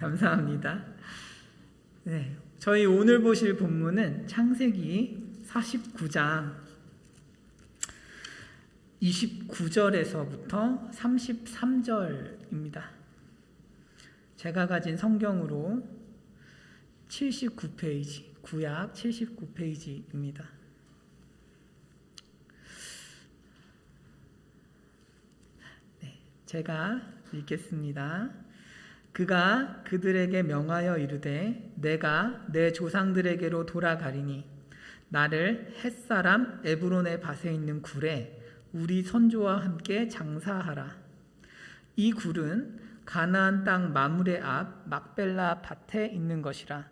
감사합니다. 네, 저희 오늘 보실 본문은 창세기 49장 29절에서부터 33절입니다. 제가 가진 성경으로 79페이지, 구약 79페이지입니다. 네, 제가 읽겠습니다. 그가 그들에게 명하여 이르되 내가 내 조상들에게로 돌아가리니 나를 햇사람 에브론의 밭에 있는 굴에 우리 선조와 함께 장사하라. 이 굴은 가나안 땅 마므레 앞 막벨라 밭에 있는 것이라.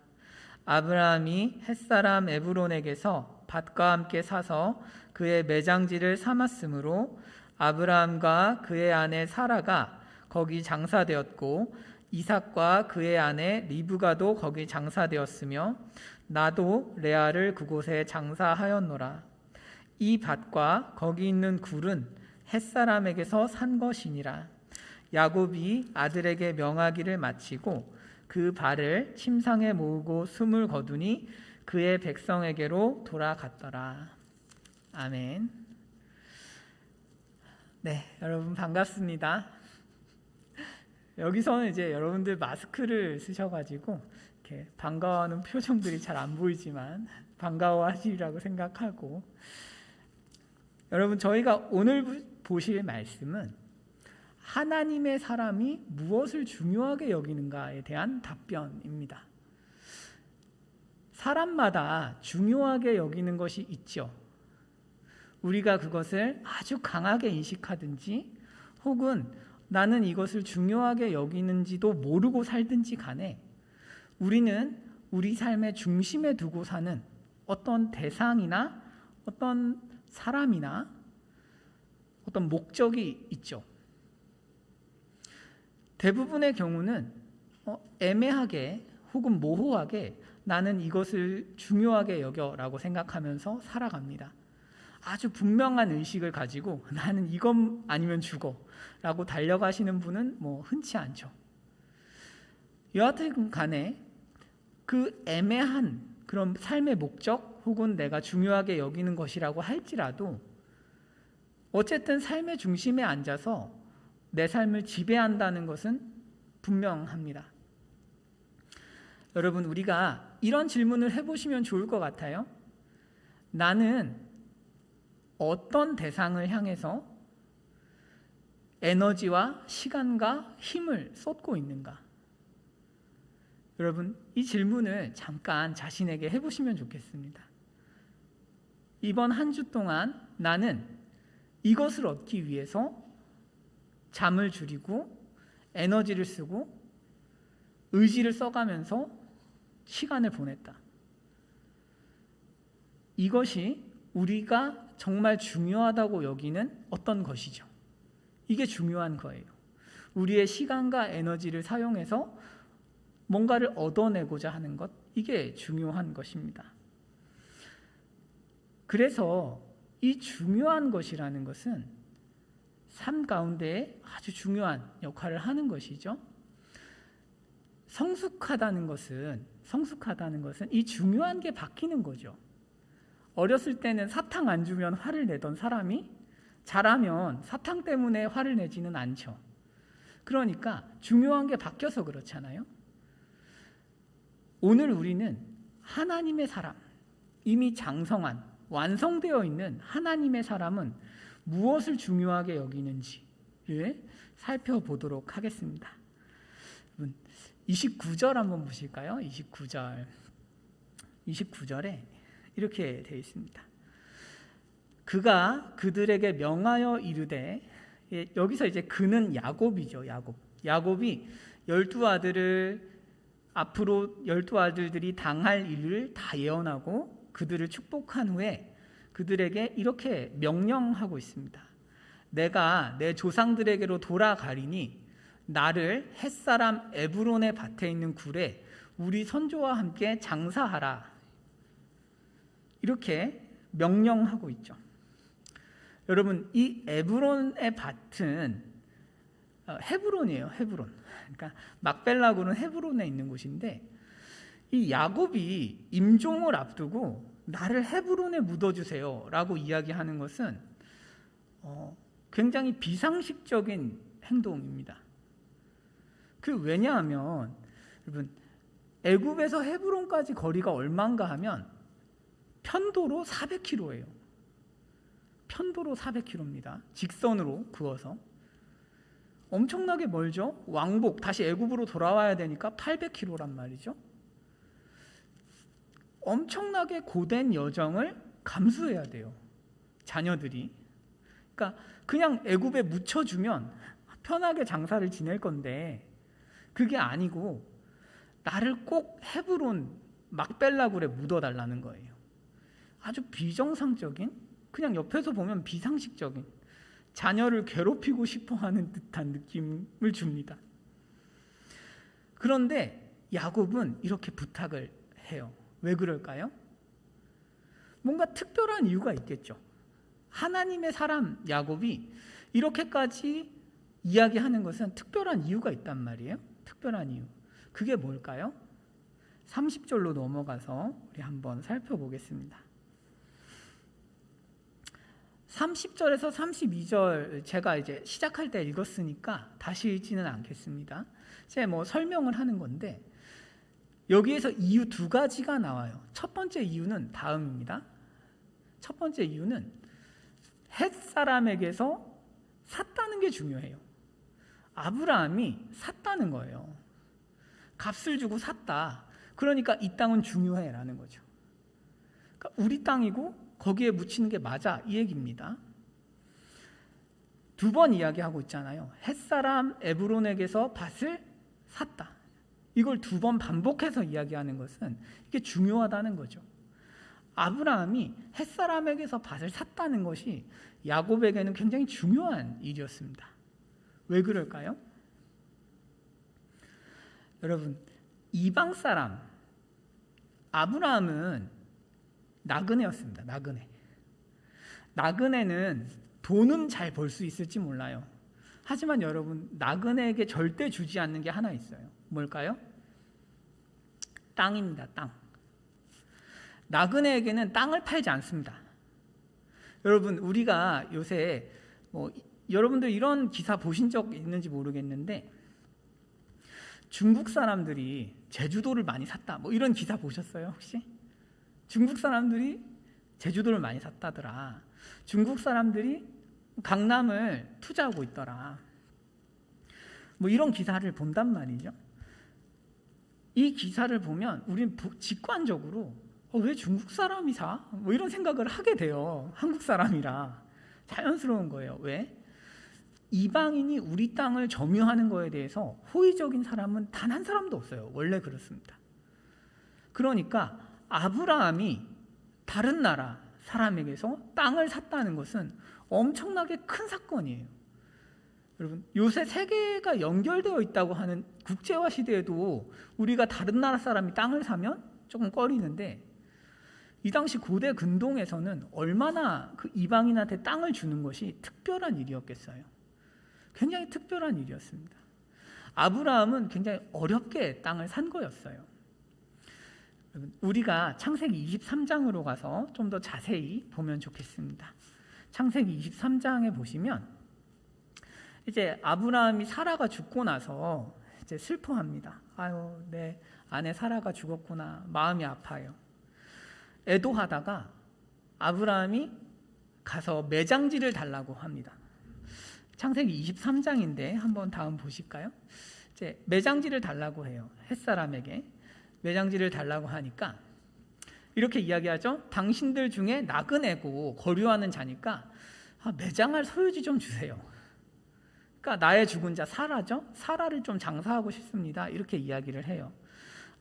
아브라함이 햇사람 에브론에게서 밭과 함께 사서 그의 매장지를 삼았으므로 아브라함과 그의 아내 사라가 거기 장사되었고 이삭과 그의 아내 리브가도 거기 장사되었으며 나도 레아를 그곳에 장사하였노라. 이 밭과 거기 있는 굴은 햇사람에게서 산 것이니라. 야곱이 아들에게 명하기를 마치고 그 발을 침상에 모으고 숨을 거두니 그의 백성에게로 돌아갔더라. 아멘. 네, 여러분 반갑습니다. 여기서는 이제 여러분들 마스크를 쓰셔가지고 이렇게 반가워하는 표정들이 잘 안 보이지만 반가워하시리라고 생각하고, 여러분 저희가 오늘 보실 말씀은 하나님의 사람이 무엇을 중요하게 여기는가에 대한 답변입니다. 사람마다 중요하게 여기는 것이 있죠. 우리가 그것을 아주 강하게 인식하든지 혹은 나는 이것을 중요하게 여기는지도 모르고 살든지 간에 우리는 우리 삶의 중심에 두고 사는 어떤 대상이나 어떤 사람이나 어떤 목적이 있죠. 대부분의 경우는 애매하게 혹은 모호하게 나는 이것을 중요하게 여겨라고 생각하면서 살아갑니다. 아주 분명한 의식을 가지고 나는 이것 아니면 죽어 라고 달려가시는 분은 흔치 않죠. 여하튼 간에 그 애매한 그런 삶의 목적 혹은 내가 중요하게 여기는 것이라고 할지라도 어쨌든 삶의 중심에 앉아서 내 삶을 지배한다는 것은 분명합니다. 여러분, 우리가 이런 질문을 해보시면 좋을 것 같아요. 나는 어떤 대상을 향해서 에너지와 시간과 힘을 쏟고 있는가? 여러분, 이 질문을 잠깐 자신에게 해보시면 좋겠습니다. 이번 한 주 동안 나는 이것을 얻기 위해서 잠을 줄이고 에너지를 쓰고 의지를 써가면서 시간을 보냈다. 이것이 우리가 정말 중요하다고 여기는 어떤 것이죠. 이게 중요한 거예요. 우리의 시간과 에너지를 사용해서 뭔가를 얻어내고자 하는 것, 이게 중요한 것입니다. 그래서 이 중요한 것이라는 것은 삶 가운데 아주 중요한 역할을 하는 것이죠. 성숙하다는 것은 이 중요한 게 바뀌는 거죠. 어렸을 때는 사탕 안 주면 화를 내던 사람이 자라면 사탕 때문에 화를 내지는 않죠. 그러니까 중요한 게 바뀌어서 그렇잖아요. 오늘 우리는 하나님의 사람, 이미 장성한, 완성되어 있는 하나님의 사람은 무엇을 중요하게 여기는지를 살펴보도록 하겠습니다. 29절 한번 보실까요? 29절에 이렇게 되어 있습니다. 그가 그들에게 명하여 이르되, 여기서 이제 그는 야곱이죠. 야곱이 12아들을 앞으로 12아들들이 당할 일을 다 예언하고 그들을 축복한 후에 그들에게 이렇게 명령하고 있습니다. 내가 내 조상들에게로 돌아가리니 나를 햇사람 에브론의 밭에 있는 굴에 우리 선조와 함께 장사하라. 이렇게 명령하고 있죠. 여러분, 이 에브론의 밭은 헤브론이에요. 그러니까 막벨라굴은 헤브론에 있는 곳인데 이 야곱이 임종을 앞두고 나를 헤브론에 묻어주세요라고 이야기하는 것은 굉장히 비상식적인 행동입니다. 왜냐하면 여러분 애굽에서 헤브론까지 거리가 얼마인가 하면 편도로 400km예요. 편도로 400km입니다. 직선으로 그어서 엄청나게 멀죠. 왕복 다시 애굽으로 돌아와야 되니까 800km란 말이죠. 엄청나게 고된 여정을 감수해야 돼요. 자녀들이. 그러니까 그냥 애굽에 묻혀주면 편하게 장사를 지낼 건데 그게 아니고 나를 꼭 헤브론 막벨라굴에 묻어달라는 거예요. 아주 비정상적인, 그냥 옆에서 보면 비상식적인, 자녀를 괴롭히고 싶어하는 듯한 느낌을 줍니다. 그런데 야곱은 이렇게 부탁을 해요. 왜 그럴까요? 뭔가 특별한 이유가 있겠죠. 하나님의 사람 야곱이 이렇게까지 이야기하는 것은 특별한 이유가 있단 말이에요. 특별한 이유. 그게 뭘까요? 30절로 넘어가서 우리 한번 살펴보겠습니다. 30절에서 32절 제가 이제 시작할 때 읽었으니까 다시 읽지는 않겠습니다. 제가 설명을 하는 건데 여기에서 이유 두 가지가 나와요. 첫 번째 이유는 다음입니다. 첫 번째 이유는 헷 사람에게서 샀다는 게 중요해요. 아브라함이 샀다는 거예요. 값을 주고 샀다. 그러니까 이 땅은 중요해라는 거죠. 그러니까 우리 땅이고 거기에 묻히는 게 맞아 이 얘기입니다. 두 번 이야기하고 있잖아요. 헷사람 에브론에게서 밭을 샀다. 이걸 두 번 반복해서 이야기하는 것은 이게 중요하다는 거죠. 아브라함이 헷사람에게서 밭을 샀다는 것이 야곱에게는 굉장히 중요한 일이었습니다. 왜 그럴까요? 여러분, 이방 사람 아브라함은 나그네였습니다. 나그네는 돈은 잘 벌 수 있을지 몰라요. 하지만 여러분, 나그네에게 절대 주지 않는 게 하나 있어요. 뭘까요? 땅입니다. 땅. 나그네에게는 땅을 팔지 않습니다. 여러분, 우리가 요새 여러분들 이런 기사 보신 적 있는지 모르겠는데 중국 사람들이 제주도를 많이 샀다. 이런 기사 보셨어요, 혹시? 중국 사람들이 제주도를 많이 샀다더라. 중국 사람들이 강남을 투자하고 있더라. 이런 기사를 본단 말이죠. 이 기사를 보면 우리는 직관적으로 왜 중국 사람이 사? 이런 생각을 하게 돼요. 한국 사람이라. 자연스러운 거예요. 왜? 이방인이 우리 땅을 점유하는 거에 대해서 호의적인 사람은 단 한 사람도 없어요. 원래 그렇습니다. 그러니까 아브라함이 다른 나라 사람에게서 땅을 샀다는 것은 엄청나게 큰 사건이에요. 여러분, 요새 세계가 연결되어 있다고 하는 국제화 시대에도 우리가 다른 나라 사람이 땅을 사면 조금 꺼리는데 이 당시 고대 근동에서는 얼마나 그 이방인한테 땅을 주는 것이 특별한 일이었겠어요. 굉장히 특별한 일이었습니다. 아브라함은 굉장히 어렵게 땅을 산 거였어요. 우리가 창세기 23장으로 가서 좀 더 자세히 보면 좋겠습니다. 창세기 23장에 보시면 이제 아브라함이 사라가 죽고 나서 이제 슬퍼합니다. 아유, 내 아내 사라가 죽었구나. 마음이 아파요. 애도하다가 아브라함이 가서 매장지를 달라고 합니다. 창세기 23장인데 한번 다음 보실까요? 이제 매장지를 달라고 해요. 햇사람에게 매장지를 달라고 하니까 이렇게 이야기하죠. 당신들 중에 나그네고 거류하는 자니까 매장할 소유지 좀 주세요. 그러니까 나의 죽은 자 사라죠. 사라를 좀 장사하고 싶습니다. 이렇게 이야기를 해요.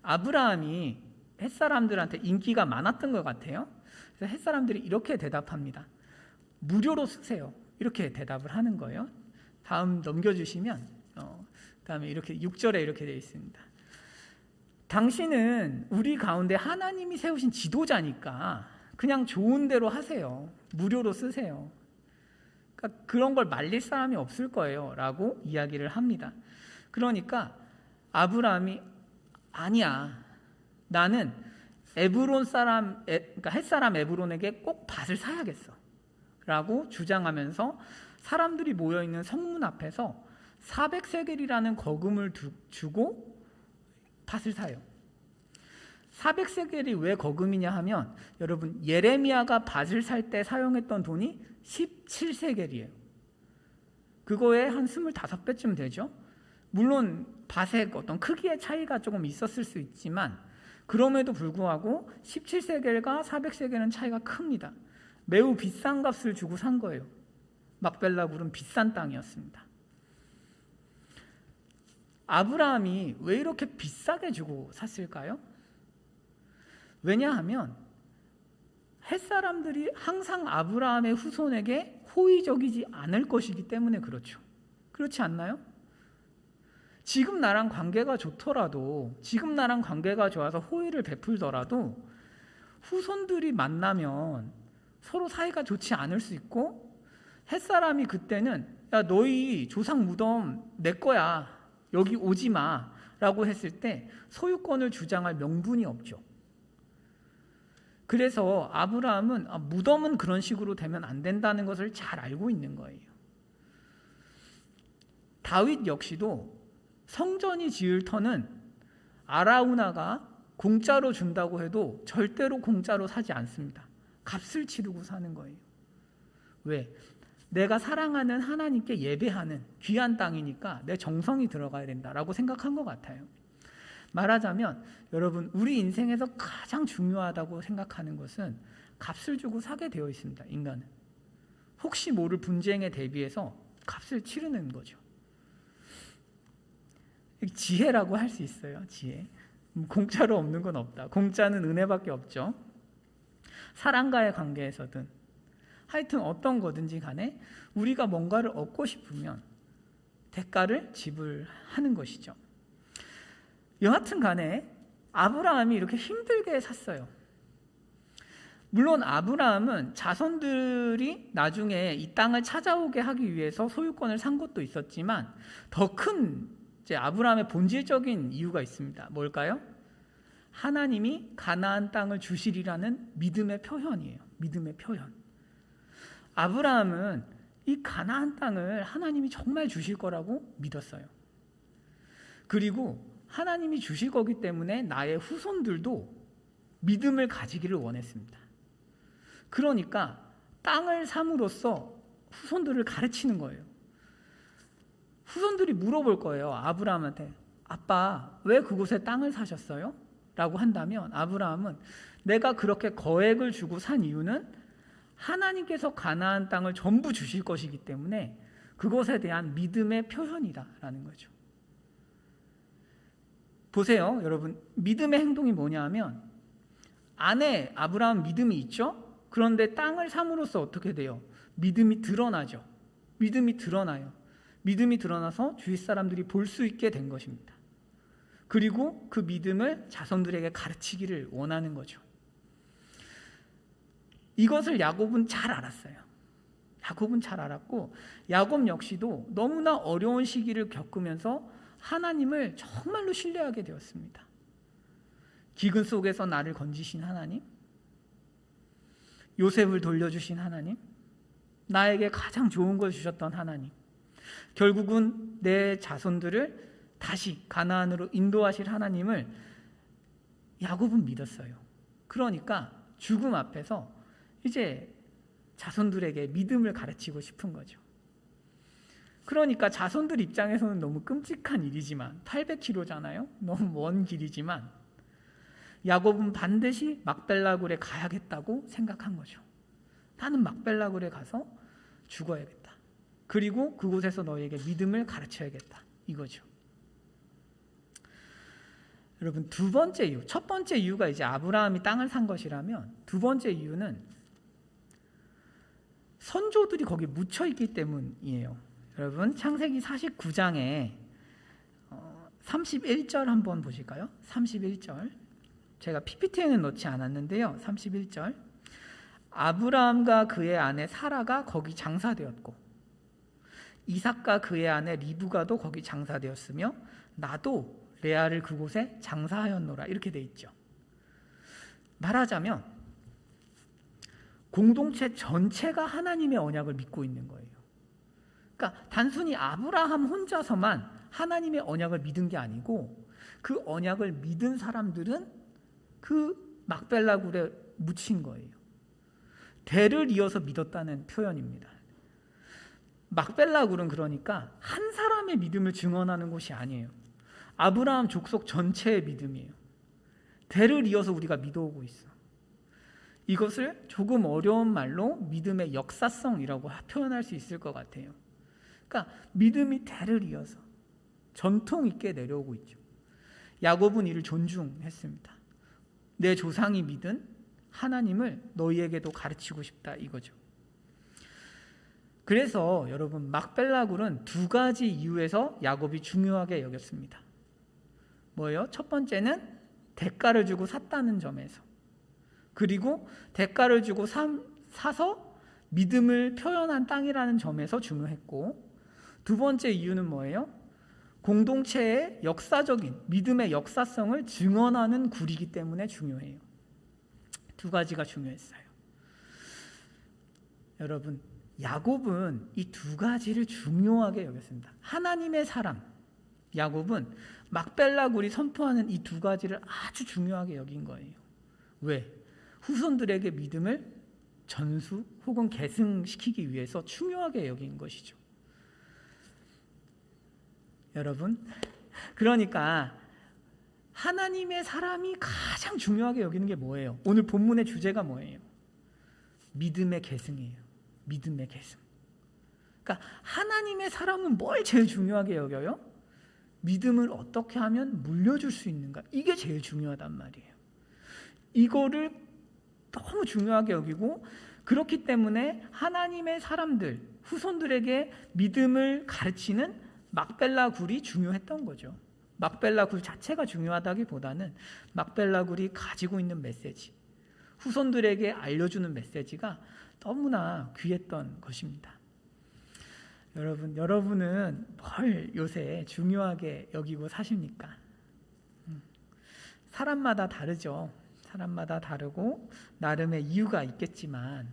아브라함이 햇사람들한테 인기가 많았던 것 같아요. 그래서 햇사람들이 이렇게 대답합니다. 무료로 쓰세요. 이렇게 대답을 하는 거예요. 다음 넘겨주시면 다음에 이렇게 6절에 이렇게 되어 있습니다. 당신은 우리 가운데 하나님이 세우신 지도자니까 그냥 좋은 대로 하세요. 무료로 쓰세요. 그러니까 그런 걸 말릴 사람이 없을 거예요 라고 이야기를 합니다. 그러니까 아브라함이 아니야, 나는 에브론 사람, 그러니까 햇사람 에브론에게 꼭 밭을 사야겠어 라고 주장하면서 사람들이 모여있는 성문 앞에서 400세겔이라는 거금을 주고 밭을 사요. 400세겔이 왜 거금이냐 하면, 여러분, 예레미야가 밭을 살 때 사용했던 돈이 17세겔이에요. 그거에 한 25배쯤 되죠. 물론 밭의 어떤 크기의 차이가 조금 있었을 수 있지만 그럼에도 불구하고 17세겔과 400세겔은 차이가 큽니다. 매우 비싼 값을 주고 산 거예요. 막벨라 굴은 비싼 땅이었습니다. 아브라함이 왜 이렇게 비싸게 주고 샀을까요? 왜냐하면 햇사람들이 항상 아브라함의 후손에게 호의적이지 않을 것이기 때문에 그렇죠. 그렇지 않나요? 지금 나랑 관계가 좋더라도, 지금 나랑 관계가 좋아서 호의를 베풀더라도 후손들이 만나면 서로 사이가 좋지 않을 수 있고, 햇사람이 그때는 야, 너희 조상 무덤 내 거야, 여기 오지 마 라고 했을 때 소유권을 주장할 명분이 없죠. 그래서 아브라함은 무덤은 그런 식으로 되면 안 된다는 것을 잘 알고 있는 거예요. 다윗 역시도 성전이 지을 터는 아라우나가 공짜로 준다고 해도 절대로 공짜로 사지 않습니다. 값을 치르고 사는 거예요. 왜? 내가 사랑하는 하나님께 예배하는 귀한 땅이니까 내 정성이 들어가야 된다라고 생각한 것 같아요. 말하자면 여러분, 우리 인생에서 가장 중요하다고 생각하는 것은 값을 주고 사게 되어 있습니다. 인간은 혹시 모를 분쟁에 대비해서 값을 치르는 거죠. 지혜라고 할 수 있어요. 지혜. 공짜로 없는 건 없다. 공짜는 은혜밖에 없죠. 사랑과의 관계에서든 하여튼 어떤 거든지 간에 우리가 뭔가를 얻고 싶으면 대가를 지불하는 것이죠. 여하튼 간에 아브라함이 이렇게 힘들게 샀어요. 물론 아브라함은 자손들이 나중에 이 땅을 찾아오게 하기 위해서 소유권을 산 것도 있었지만 더 큰 아브라함의 본질적인 이유가 있습니다. 뭘까요? 하나님이 가나안 땅을 주시리라는 믿음의 표현이에요. 믿음의 표현. 아브라함은 이 가나안 땅을 하나님이 정말 주실 거라고 믿었어요. 그리고 하나님이 주실 거기 때문에 나의 후손들도 믿음을 가지기를 원했습니다. 그러니까 땅을 삼으로써 후손들을 가르치는 거예요. 후손들이 물어볼 거예요. 아브라함한테, 아빠 왜 그곳에 땅을 사셨어요? 라고 한다면 아브라함은 내가 그렇게 거액을 주고 산 이유는 하나님께서 가나안 땅을 전부 주실 것이기 때문에 그것에 대한 믿음의 표현이다라는 거죠. 보세요, 여러분. 믿음의 행동이 뭐냐 하면, 안에 아브라함 믿음이 있죠? 그런데 땅을 삼으로써 어떻게 돼요? 믿음이 드러나죠. 믿음이 드러나요. 믿음이 드러나서 주위 사람들이 볼 수 있게 된 것입니다. 그리고 그 믿음을 자손들에게 가르치기를 원하는 거죠. 이것을 야곱은 잘 알았어요. 야곱은 잘 알았고, 야곱 역시도 너무나 어려운 시기를 겪으면서 하나님을 정말로 신뢰하게 되었습니다. 기근 속에서 나를 건지신 하나님, 요셉을 돌려주신 하나님, 나에게 가장 좋은 걸 주셨던 하나님, 결국은 내 자손들을 다시 가나안으로 인도하실 하나님을 야곱은 믿었어요. 그러니까 죽음 앞에서 이제 자손들에게 믿음을 가르치고 싶은 거죠. 그러니까 자손들 입장에서는 너무 끔찍한 일이지만, 800km잖아요. 너무 먼 길이지만 야곱은 반드시 막벨라굴에 가야겠다고 생각한 거죠. 나는 막벨라굴에 가서 죽어야겠다. 그리고 그곳에서 너에게 믿음을 가르쳐야겠다. 이거죠. 여러분, 두 번째 이유, 첫 번째 이유가 이제 아브라함이 땅을 산 것이라면, 두 번째 이유는 선조들이 거기 묻혀 있기 때문이에요. 여러분, 창세기 49장에 31절 한번 보실까요? 31절. 제가 PPT에는 넣지 않았는데요. 31절. 아브라함과 그의 아내 사라가 거기 장사되었고 이삭과 그의 아내 리브가도 거기 장사되었으며 나도 레아를 그곳에 장사하였노라. 이렇게 돼 있죠. 말하자면 공동체 전체가 하나님의 언약을 믿고 있는 거예요. 그러니까 단순히 아브라함 혼자서만 하나님의 언약을 믿은 게 아니고 그 언약을 믿은 사람들은 그 막벨라 굴에 묻힌 거예요. 대를 이어서 믿었다는 표현입니다. 막벨라 굴은 그러니까 한 사람의 믿음을 증언하는 곳이 아니에요. 아브라함 족속 전체의 믿음이에요. 대를 이어서 우리가 믿어오고 있어. 이것을 조금 어려운 말로 믿음의 역사성이라고 표현할 수 있을 것 같아요. 그러니까 믿음이 대를 이어서 전통 있게 내려오고 있죠. 야곱은 이를 존중했습니다. 내 조상이 믿은 하나님을 너희에게도 가르치고 싶다 이거죠. 그래서 여러분 막벨라 굴은 두 가지 이유에서 야곱이 중요하게 여겼습니다. 뭐예요? 첫 번째는 대가를 주고 샀다는 점에서, 그리고 대가를 주고 사서 믿음을 표현한 땅이라는 점에서 중요했고, 두 번째 이유는 뭐예요? 공동체의 역사적인 믿음의 역사성을 증언하는 굴이기 때문에 중요해요. 두 가지가 중요했어요. 여러분, 야곱은 이 두 가지를 중요하게 여겼습니다. 하나님의 사람 야곱은 막벨라 굴이 선포하는 이 두 가지를 아주 중요하게 여긴 거예요. 왜? 후손들에게 믿음을 전수 혹은 계승시키기 위해서 중요하게 여긴 것이죠. 여러분, 그러니까 하나님의 사람이 가장 중요하게 여기는 게 뭐예요? 오늘 본문의 주제가 뭐예요? 믿음의 계승이에요. 믿음의 계승. 그러니까 하나님의 사람은 뭘 제일 중요하게 여겨요? 믿음을 어떻게 하면 물려줄 수 있는가? 이게 제일 중요하단 말이에요. 이거를 너무 중요하게 여기고, 그렇기 때문에 하나님의 사람들, 후손들에게 믿음을 가르치는 막벨라 굴이 중요했던 거죠. 막벨라 굴 자체가 중요하다기보다는 막벨라 굴이 가지고 있는 메시지, 후손들에게 알려주는 메시지가 너무나 귀했던 것입니다. 여러분은 뭘 요새 중요하게 여기고 사십니까? 사람마다 다르죠. 사람마다 다르고 나름의 이유가 있겠지만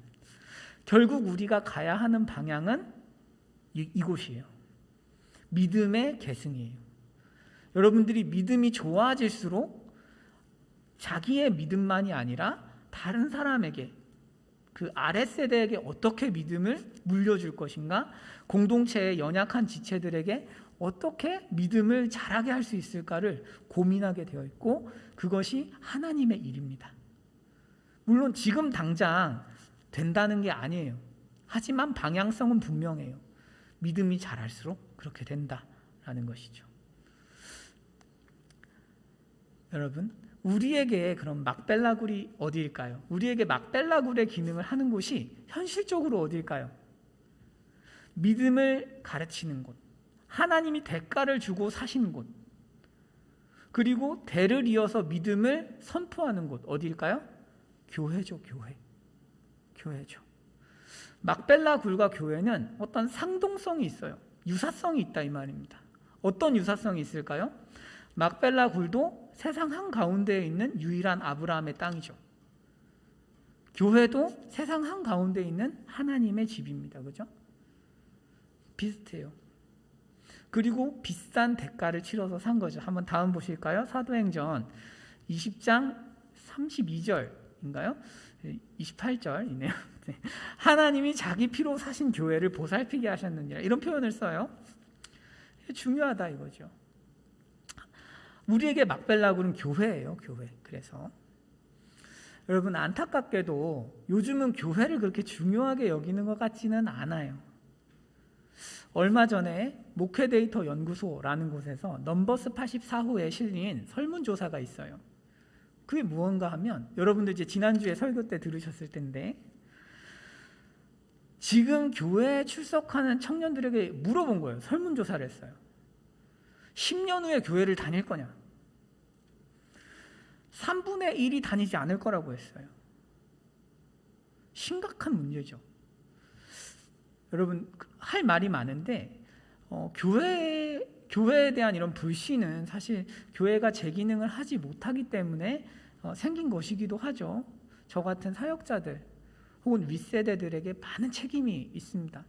결국 우리가 가야 하는 방향은 이곳이에요. 믿음의 계승이에요. 여러분들이 믿음이 좋아질수록 자기의 믿음만이 아니라 다른 사람에게, 그 아랫세대에게 어떻게 믿음을 물려줄 것인가, 공동체의 연약한 지체들에게 어떻게 믿음을 자라게 할 수 있을까를 고민하게 되어 있고, 그것이 하나님의 일입니다. 물론 지금 당장 된다는 게 아니에요. 하지만 방향성은 분명해요. 믿음이 자랄수록 그렇게 된다라는 것이죠. 여러분, 우리에게 그럼 막벨라 굴이 어디일까요? 우리에게 막벨라 굴의 기능을 하는 곳이 현실적으로 어디일까요? 믿음을 가르치는 곳, 하나님이 대가를 주고 사신 곳, 그리고 대를 이어서 믿음을 선포하는 곳, 어디일까요? 교회죠. 교회죠. 막벨라 굴과 교회는 어떤 상동성이 있어요. 유사성이 있다 이 말입니다. 어떤 유사성이 있을까요? 막벨라 굴도 세상 한가운데에 있는 유일한 아브라함의 땅이죠. 교회도 세상 한가운데에 있는 하나님의 집입니다. 그죠? 비슷해요. 그리고 비싼 대가를 치러서 산 거죠. 한번 다음 보실까요? 사도행전 20장 32절인가요? 28절이네요. 하나님이 자기 피로 사신 교회를 보살피게 하셨느니라, 이런 표현을 써요. 중요하다 이거죠. 우리에게 막벨라 굴은 교회예요. 교회. 그래서 여러분, 안타깝게도 요즘은 교회를 그렇게 중요하게 여기는 것 같지는 않아요. 얼마 전에 목회데이터 연구소라는 곳에서 넘버스 84호에 실린 설문조사가 있어요. 그게 무언가 하면, 여러분들 이제 지난주에 설교 때 들으셨을 텐데, 지금 교회에 출석하는 청년들에게 물어본 거예요. 설문조사를 했어요. 10년 후에 교회를 다닐 거냐? 3분의 1이 다니지 않을 거라고 했어요. 심각한 문제죠. 여러분, 할 말이 많은데 교회에 대한 이런 불신은 사실 교회가 제 기능을 하지 못하기 때문에 생긴 것이기도 하죠. 저 같은 사역자들 혹은 윗세대들에게 많은 책임이 있습니다.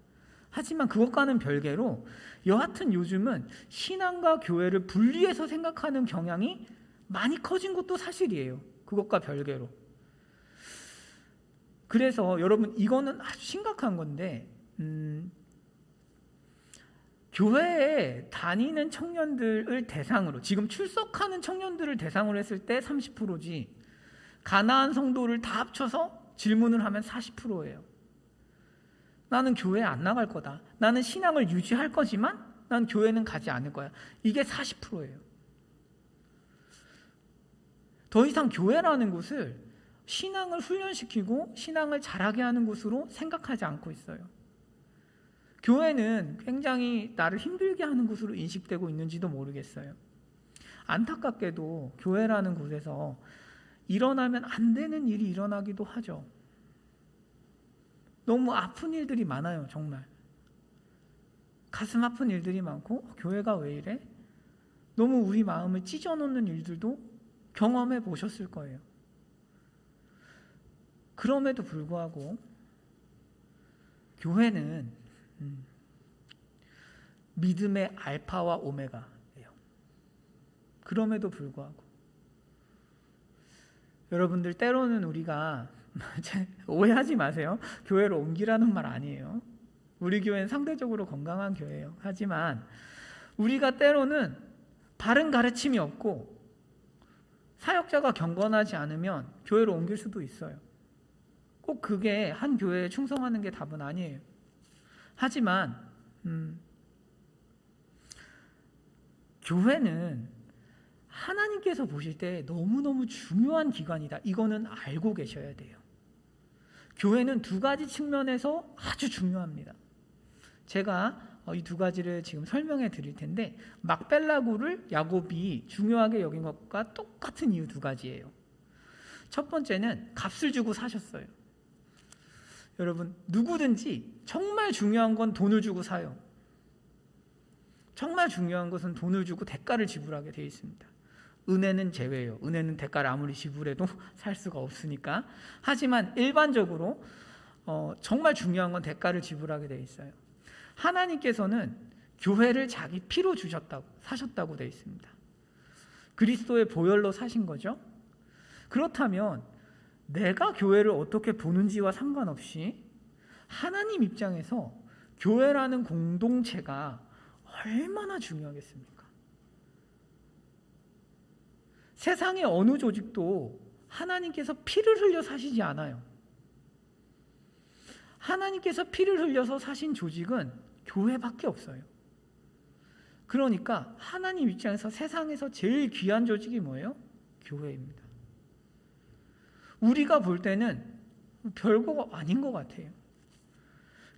하지만 그것과는 별개로 여하튼 요즘은 신앙과 교회를 분리해서 생각하는 경향이 많이 커진 것도 사실이에요. 그것과 별개로. 그래서 여러분 이거는 아주 심각한 건데 교회에 다니는 청년들을 대상으로 지금 출석하는 청년들을 대상으로 했을 때 30%지 가나안 성도를 다 합쳐서 질문을 하면 40%예요. 나는 교회에 안 나갈 거다. 나는 신앙을 유지할 거지만 난 교회는 가지 않을 거야. 이게 40%예요. 더 이상 교회라는 곳을 신앙을 훈련시키고 신앙을 잘하게 하는 곳으로 생각하지 않고 있어요. 교회는 굉장히 나를 힘들게 하는 곳으로 인식되고 있는지도 모르겠어요. 안타깝게도 교회라는 곳에서 일어나면 안 되는 일이 일어나기도 하죠. 너무 아픈 일들이 많아요. 정말 가슴 아픈 일들이 많고 교회가 왜 이래? 너무 우리 마음을 찢어놓는 일들도 경험해 보셨을 거예요. 그럼에도 불구하고 교회는 믿음의 알파와 오메가예요. 그럼에도 불구하고 여러분들 때로는 우리가 오해하지 마세요. 교회로 옮기라는 말 아니에요. 우리 교회는 상대적으로 건강한 교회예요. 하지만 우리가 때로는 바른 가르침이 없고 사역자가 경건하지 않으면 교회로 옮길 수도 있어요. 꼭 그게 한 교회에 충성하는 게 답은 아니에요. 하지만 교회는 하나님께서 보실 때 너무너무 중요한 기관이다. 이거는 알고 계셔야 돼요. 교회는 두 가지 측면에서 아주 중요합니다. 제가 이 두 가지를 지금 설명해 드릴 텐데 막벨라고를 야곱이 중요하게 여긴 것과 똑같은 이유 두 가지예요. 첫 번째는 값을 주고 사셨어요. 여러분 누구든지 정말 중요한 건 돈을 주고 사요. 정말 중요한 것은 돈을 주고 대가를 지불하게 되어 있습니다. 은혜는 제외예요. 은혜는 대가를 아무리 지불해도 살 수가 없으니까. 하지만 일반적으로 정말 중요한 건 대가를 지불하게 되어 있어요. 하나님께서는 교회를 자기 피로 주셨다고 사셨다고 되어 있습니다. 그리스도의 보혈로 사신 거죠. 그렇다면 내가 교회를 어떻게 보는지와 상관없이 하나님 입장에서 교회라는 공동체가 얼마나 중요하겠습니까? 세상의 어느 조직도 하나님께서 피를 흘려 사시지 않아요. 하나님께서 피를 흘려서 사신 조직은 교회밖에 없어요. 그러니까 하나님 입장에서 세상에서 제일 귀한 조직이 뭐예요? 교회입니다. 우리가 볼 때는 별거 아닌 것 같아요.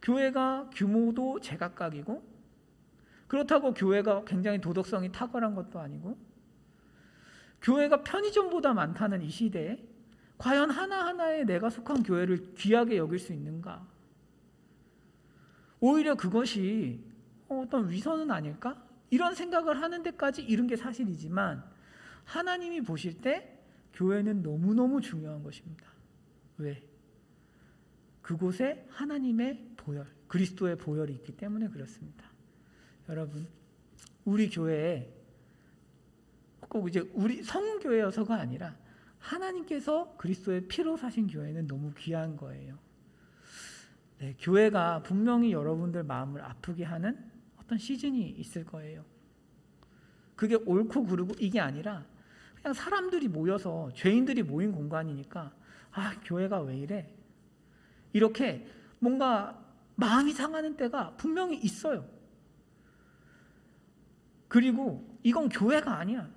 교회가 규모도 제각각이고 그렇다고 교회가 굉장히 도덕성이 탁월한 것도 아니고 교회가 편의점보다 많다는 이 시대에 과연 하나하나에 내가 속한 교회를 귀하게 여길 수 있는가? 오히려 그것이 어떤 위선은 아닐까? 이런 생각을 하는 데까지 이른 게 사실이지만 하나님이 보실 때 교회는 너무너무 중요한 것입니다. 왜? 그곳에 하나님의 보혈, 그리스도의 보혈이 있기 때문에 그렇습니다. 여러분, 우리 교회에 꼭 이제 우리 성교회여서가 아니라 하나님께서 그리스도의 피로 사신 교회는 너무 귀한 거예요. 네, 교회가 분명히 여러분들 마음을 아프게 하는 어떤 시즌이 있을 거예요. 그게 옳고 그르고 이게 아니라 그냥 사람들이 모여서 죄인들이 모인 공간이니까 교회가 왜 이래? 이렇게 뭔가 마음이 상하는 때가 분명히 있어요. 그리고 이건 교회가 아니야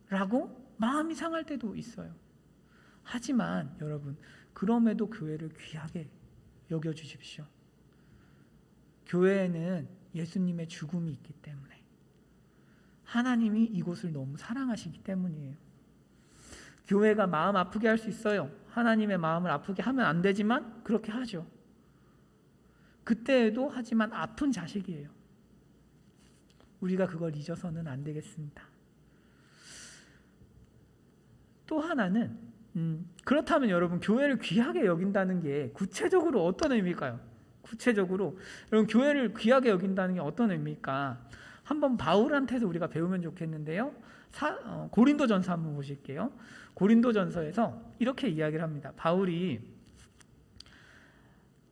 라고 마음이 상할 때도 있어요. 하지만 여러분 그럼에도 교회를 귀하게 여겨주십시오. 교회에는 예수님의 죽음이 있기 때문에 하나님이 이곳을 너무 사랑하시기 때문이에요. 교회가 마음 아프게 할 수 있어요. 하나님의 마음을 아프게 하면 안 되지만 그렇게 하죠. 그때에도 하지만 아픈 자식이에요. 우리가 그걸 잊어서는 안 되겠습니다. 또 하나는 그렇다면 여러분 교회를 귀하게 여긴다는 게 구체적으로 어떤 의미일까요? 구체적으로 여러분 교회를 귀하게 여긴다는 게 어떤 의미일까? 한번 바울한테서 우리가 배우면 좋겠는데요. 고린도전서 한번 보실게요. 고린도전서에서 이렇게 이야기를 합니다. 바울이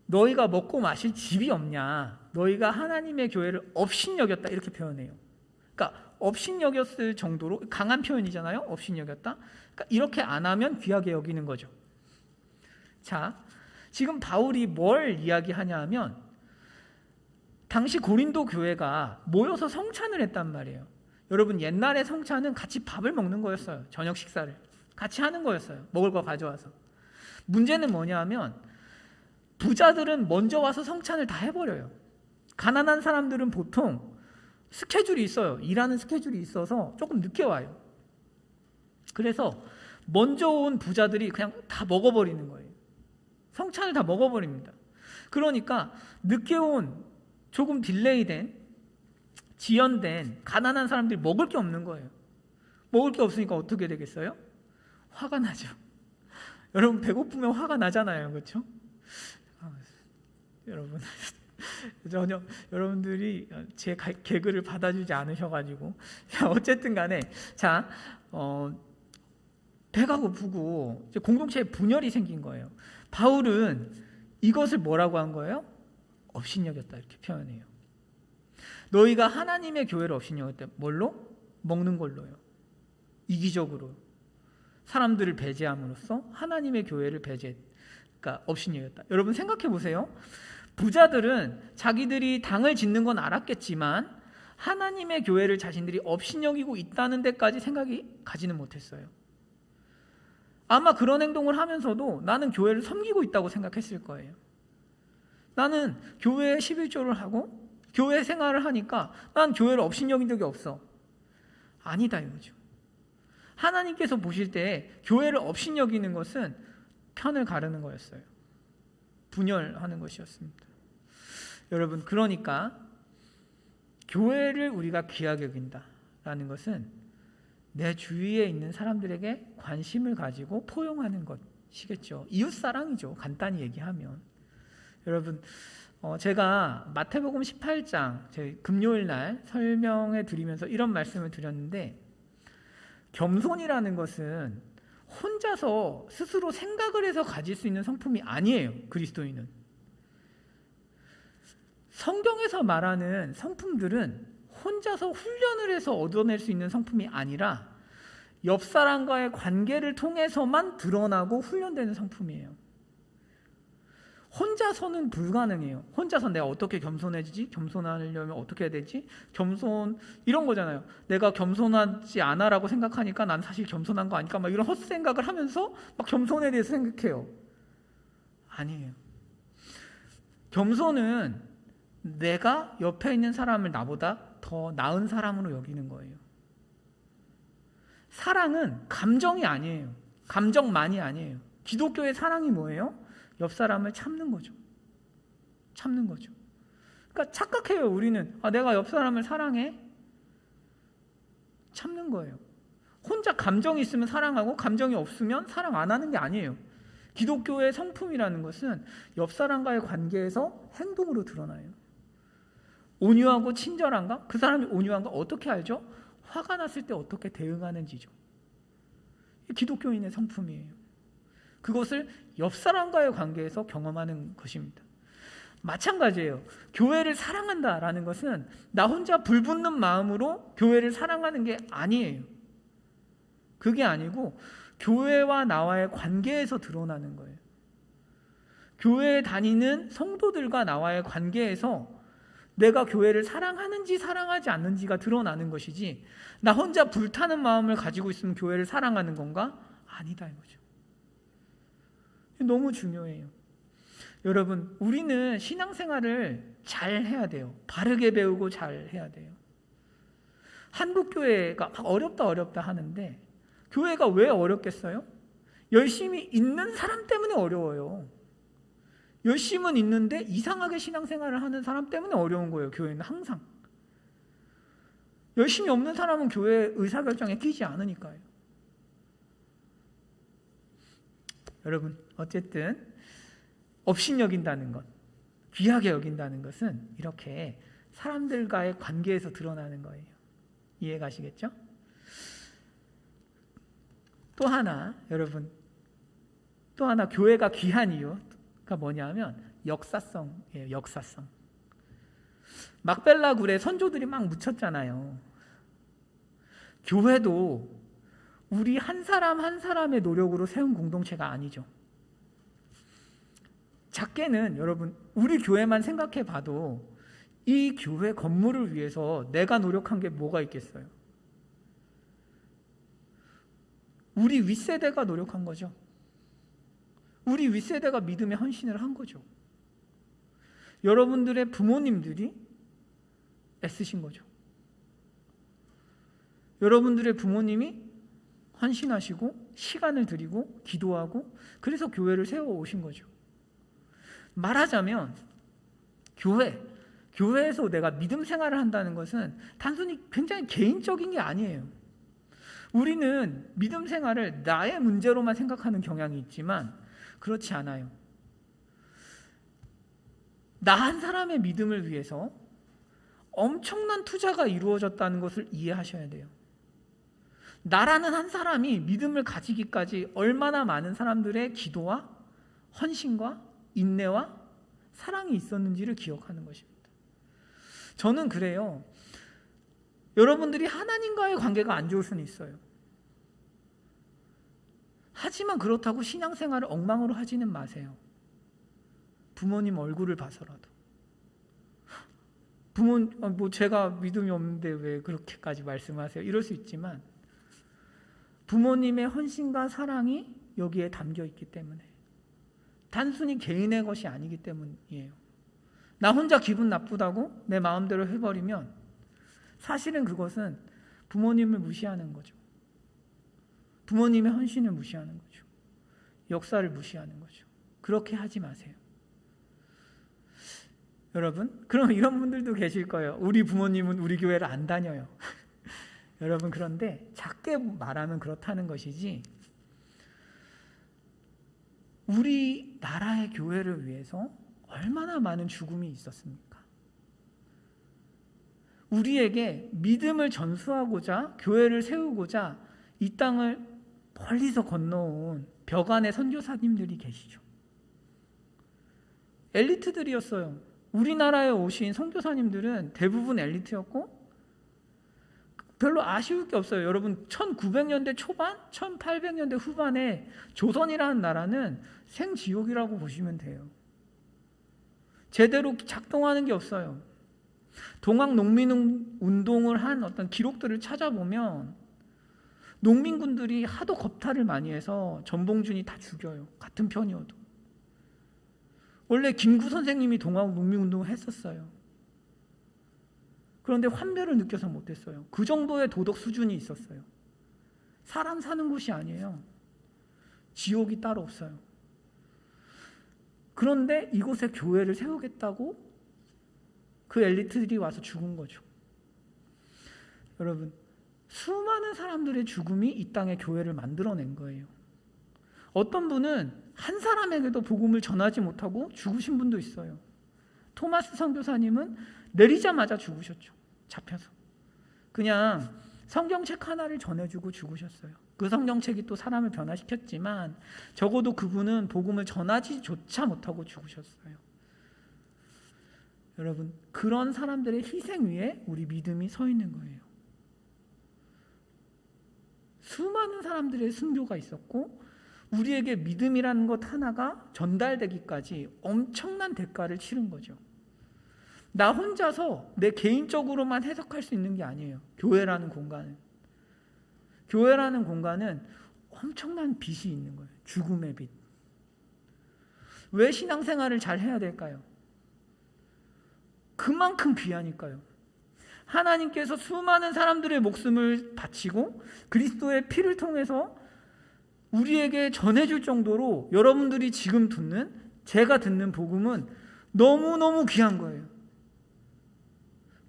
너희가 먹고 마실 집이 없냐? 너희가 하나님의 교회를 업신여겼다 이렇게 표현해요. 그러니까 업신여겼을 정도로 강한 표현이잖아요. 업신여겼다. 그러니까 이렇게 안 하면 귀하게 여기는 거죠. 자, 지금 바울이 뭘 이야기하냐 하면 당시 고린도 교회가 모여서 성찬을 했단 말이에요. 여러분 옛날에 성찬은 같이 밥을 먹는 거였어요. 저녁 식사를 같이 하는 거였어요. 먹을 거 가져와서. 문제는 뭐냐 하면 부자들은 먼저 와서 성찬을 다 해버려요. 가난한 사람들은 보통 스케줄이 있어요. 일하는 스케줄이 있어서 조금 늦게 와요. 그래서 먼저 온 부자들이 그냥 다 먹어버리는 거예요. 성찬을 다 먹어버립니다. 그러니까 늦게 온 조금 딜레이된 지연된 가난한 사람들이 먹을 게 없는 거예요. 먹을 게 없으니까 어떻게 되겠어요? 화가 나죠. 여러분 배고프면 화가 나잖아요. 그렇죠? 여러분 전혀 여러분들이 제 개그를 받아주지 않으셔가지고 어쨌든 간에 자 배가 고프고 공동체에 분열이 생긴 거예요. 바울은 이것을 뭐라고 한 거예요? 업신여겼다 이렇게 표현해요. 너희가 하나님의 교회를 업신여겼다. 뭘로? 먹는 걸로요. 이기적으로 사람들을 배제함으로써 하나님의 교회를 그러니까 업신여겼다. 여러분 생각해 보세요. 부자들은 자기들이 당을 짓는 건 알았겠지만 하나님의 교회를 자신들이 업신여기고 있다는 데까지 생각이 가지는 못했어요. 아마 그런 행동을 하면서도 나는 교회를 섬기고 있다고 생각했을 거예요. 나는 교회에 11조를 하고 교회 생활을 하니까 난 교회를 업신여긴 적이 없어. 아니다 이거죠. 하나님께서 보실 때 교회를 업신여기는 것은 편을 가르는 거였어요. 분열하는 것이었습니다. 여러분 그러니까 교회를 우리가 귀하게 여긴다라는 것은 내 주위에 있는 사람들에게 관심을 가지고 포용하는 것이겠죠. 이웃사랑이죠. 간단히 얘기하면. 여러분 제가 마태복음 18장 저희 금요일 날 설명해 드리면서 이런 말씀을 드렸는데 겸손이라는 것은 혼자서 스스로 생각을 해서 가질 수 있는 성품이 아니에요. 그리스도인은. 성경에서 말하는 성품들은 혼자서 훈련을 해서 얻어낼 수 있는 성품이 아니라 옆 사람과의 관계를 통해서만 드러나고 훈련되는 성품이에요. 혼자서는 불가능해요. 혼자서 내가 어떻게 겸손해지지? 겸손하려면 어떻게 해야 되지? 겸손 이런 거잖아요. 내가 겸손하지 않아라고 생각하니까 난 사실 겸손한 거 아닐까? 막 이런 헛생각을 하면서 막 겸손에 대해서 생각해요. 아니에요. 겸손은 내가 옆에 있는 사람을 나보다 더 나은 사람으로 여기는 거예요. 사랑은 감정이 아니에요. 감정만이 아니에요. 기독교의 사랑이 뭐예요? 옆 사람을 참는 거죠. 참는 거죠. 그러니까 착각해요. 우리는 내가 옆 사람을 사랑해. 참는 거예요. 혼자 감정이 있으면 사랑하고 감정이 없으면 사랑 안 하는 게 아니에요. 기독교의 성품이라는 것은 옆 사람과의 관계에서 행동으로 드러나요. 온유하고 친절한가? 그 사람이 온유한가? 어떻게 알죠? 화가 났을 때 어떻게 대응하는지죠. 기독교인의 성품이에요. 그것을 옆 사람과의 관계에서 경험하는 것입니다. 마찬가지예요. 교회를 사랑한다라는 것은 나 혼자 불붙는 마음으로 교회를 사랑하는 게 아니에요. 그게 아니고 교회와 나와의 관계에서 드러나는 거예요. 교회에 다니는 성도들과 나와의 관계에서 내가 교회를 사랑하는지 사랑하지 않는지가 드러나는 것이지 나 혼자 불타는 마음을 가지고 있으면 교회를 사랑하는 건가? 아니다 이거죠. 너무 중요해요. 여러분 우리는 신앙생활을 잘 해야 돼요. 바르게 배우고 잘 해야 돼요. 한국 교회가 막 어렵다 하는데 교회가 왜 어렵겠어요? 열심히 있는 사람 때문에 어려워요. 열심은 있는데 이상하게 신앙생활을 하는 사람 때문에 어려운 거예요. 교회는 항상. 열심히 없는 사람은 교회 의사결정에 끼지 않으니까요. 여러분, 어쨌든 업신여긴다는 것, 귀하게 여긴다는 것은 이렇게 사람들과의 관계에서 드러나는 거예요. 이해가시겠죠? 또 하나, 여러분, 또 하나 교회가 귀한 이유가 뭐냐면 역사성이에요. 역사성. 막벨라 굴에 선조들이 막 묻혔잖아요. 교회도 우리 한 사람 한 사람의 노력으로 세운 공동체가 아니죠. 작게는 여러분, 우리 교회만 생각해 봐도 이 교회 건물을 위해서 내가 노력한 게 뭐가 있겠어요? 우리 윗세대가 노력한 거죠. 우리 윗세대가 믿음에 헌신을 한 거죠. 여러분들의 부모님들이 애쓰신 거죠. 여러분들의 부모님이 헌신하시고 시간을 들이고 기도하고 그래서 교회를 세워 오신 거죠. 말하자면 교회에서 내가 믿음 생활을 한다는 것은 단순히 굉장히 개인적인 게 아니에요. 우리는 믿음 생활을 나의 문제로만 생각하는 경향이 있지만 그렇지 않아요. 나 한 사람의 믿음을 위해서 엄청난 투자가 이루어졌다는 것을 이해하셔야 돼요. 나라는 한 사람이 믿음을 가지기까지 얼마나 많은 사람들의 기도와 헌신과 인내와 사랑이 있었는지를 기억하는 것입니다. 저는 그래요. 여러분들이 하나님과의 관계가 안 좋을 수는 있어요. 하지만 그렇다고 신앙생활을 엉망으로 하지는 마세요. 부모님 얼굴을 봐서라도. 제가 믿음이 없는데 왜 그렇게까지 말씀하세요? 이럴 수 있지만 부모님의 헌신과 사랑이 여기에 담겨 있기 때문에 단순히 개인의 것이 아니기 때문이에요. 나 혼자 기분 나쁘다고 내 마음대로 해버리면 사실은 그것은 부모님을 무시하는 거죠. 부모님의 헌신을 무시하는 거죠. 역사를 무시하는 거죠. 그렇게 하지 마세요. 여러분, 그럼 이런 분들도 계실 거예요. 우리 부모님은 우리 교회를 안 다녀요. 여러분, 그런데 작게 말하면 그렇다는 것이지 우리나라의 교회를 위해서 얼마나 많은 죽음이 있었습니까? 우리에게 믿음을 전수하고자 교회를 세우고자 이 땅을 멀리서 건너온 벽안의 선교사님들이 계시죠. 엘리트들이었어요. 우리나라에 오신 선교사님들은 대부분 엘리트였고 별로 아쉬울 게 없어요. 여러분, 1900년대 초반, 1800년대 후반에 조선이라는 나라는 생지옥이라고 보시면 돼요. 제대로 작동하는 게 없어요. 동학 농민운동을 한 어떤 기록들을 찾아보면 농민군들이 하도 겁탈을 많이 해서 전봉준이 다 죽여요. 같은 편이어도. 원래 김구 선생님이 동학 농민운동을 했었어요. 그런데 환멸을 느껴서 못했어요. 그 정도의 도덕 수준이 있었어요. 사람 사는 곳이 아니에요. 지옥이 따로 없어요. 그런데 이곳에 교회를 세우겠다고 그 엘리트들이 와서 죽은 거죠. 여러분, 수많은 사람들의 죽음이 이 땅에 교회를 만들어낸 거예요. 어떤 분은 한 사람에게도 복음을 전하지 못하고 죽으신 분도 있어요. 토마스 선교사님은 내리자마자 죽으셨죠. 잡혀서. 그냥 성경책 하나를 전해주고 죽으셨어요. 그 성경책이 또 사람을 변화시켰지만 적어도 그분은 복음을 전하지조차 못하고 죽으셨어요. 여러분, 그런 사람들의 희생 위에 우리 믿음이 서 있는 거예요. 수많은 사람들의 순교가 있었고 우리에게 믿음이라는 것 하나가 전달되기까지 엄청난 대가를 치른 거죠. 나 혼자서 내 개인적으로만 해석할 수 있는 게 아니에요. 교회라는 공간은 엄청난 빛이 있는 거예요. 죽음의 빛. 왜 신앙생활을 잘 해야 될까요? 그만큼 귀하니까요. 하나님께서 수많은 사람들의 목숨을 바치고 그리스도의 피를 통해서 우리에게 전해줄 정도로 여러분들이 지금 제가 듣는 복음은 너무너무 귀한 거예요.